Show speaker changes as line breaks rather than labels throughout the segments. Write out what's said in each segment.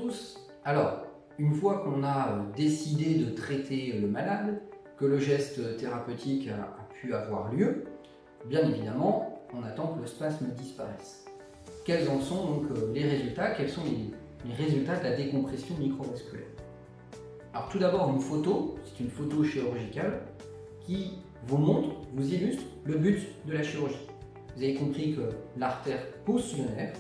tous. Alors, une fois qu'on a décidé de traiter le malade, que le geste thérapeutique a pu avoir lieu, bien évidemment, on attend que le spasme disparaisse. Quels en sont donc les résultats? Quels sont les résultats de la décompression microvasculaire? Alors tout d'abord, une photo, c'est une photo chirurgicale qui vous montre, vous illustre le but de la chirurgie. Vous avez compris que l'artère pousse le nerf.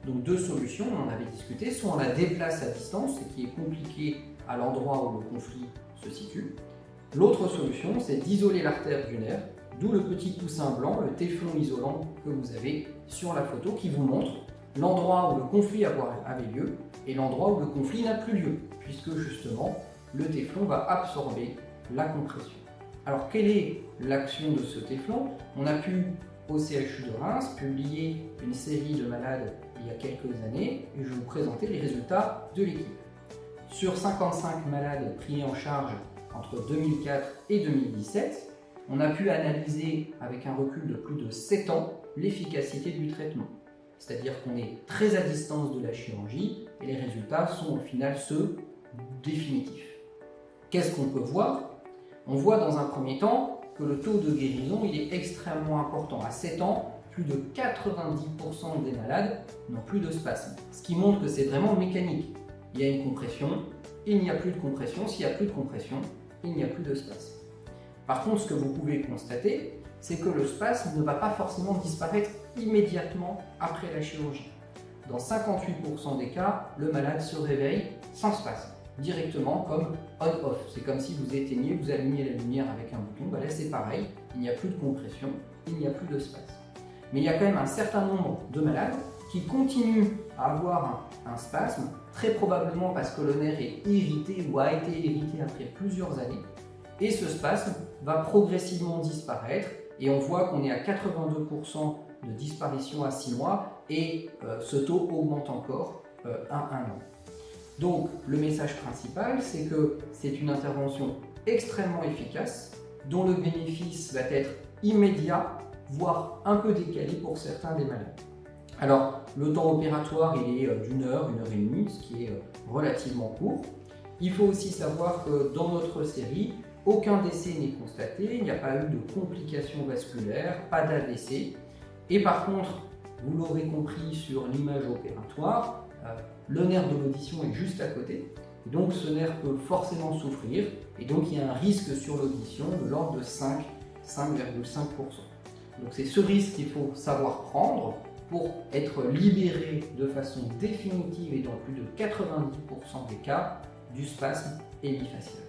Donc deux solutions, on en avait discuté, soit on la déplace à distance, ce qui est compliqué à l'endroit où le conflit se situe. L'autre solution, c'est d'isoler l'artère du nerf, d'où le petit coussin blanc, le téflon isolant que vous avez sur la photo qui vous montre l'endroit où le conflit avait lieu et l'endroit où le conflit n'a plus lieu, puisque justement le téflon va absorber la compression. Alors quelle est l'action de ce téflon? On a pu au CHU de Reims publier une série de malades il y a quelques années et je vais vous présenter les résultats de l'équipe. Sur 55 malades pris en charge entre 2004 et 2017, on a pu analyser avec un recul de plus de 7 ans l'efficacité du traitement. C'est-à-dire qu'on est très à distance de la chirurgie et les résultats sont au final ceux définitifs. Qu'est-ce qu'on peut voir? On voit dans un premier temps que le taux de guérison il est extrêmement important. À 7 ans, plus de 90% des malades n'ont plus de spasme. Ce qui montre que c'est vraiment mécanique. Il y a une compression, il n'y a plus de compression. S'il n'y a plus de compression, il n'y a plus de spasme. Par contre, ce que vous pouvez constater, c'est que le spasme ne va pas forcément disparaître immédiatement après la chirurgie. Dans 58% des cas, le malade se réveille sans spasme, directement comme on-off. C'est comme si vous éteigniez, vous allumiez la lumière avec un bouton. Là, c'est pareil, il n'y a plus de compression, il n'y a plus de spasme. Mais il y a quand même un certain nombre de malades qui continuent à avoir un spasme, très probablement parce que le nerf est irrité ou a été irrité après plusieurs années. Et ce spasme va progressivement disparaître et on voit qu'on est à 82% de disparition à 6 mois et ce taux augmente encore à 1 an. Donc le message principal, c'est que c'est une intervention extrêmement efficace dont le bénéfice va être immédiat, voire un peu décalé pour certains des malades. Alors le temps opératoire il est d'1 heure, 1 heure et demie, ce qui est relativement court. Il faut aussi savoir que dans notre série, aucun décès n'est constaté, il n'y a pas eu de complications vasculaires, pas d'AVC. Et par contre, vous l'aurez compris sur l'image opératoire, le nerf de l'audition est juste à côté. Et donc ce nerf peut forcément souffrir et donc il y a un risque sur l'audition de l'ordre de 5,5%. Donc c'est ce risque qu'il faut savoir prendre pour être libéré de façon définitive et dans plus de 90% des cas du spasme hémifacial.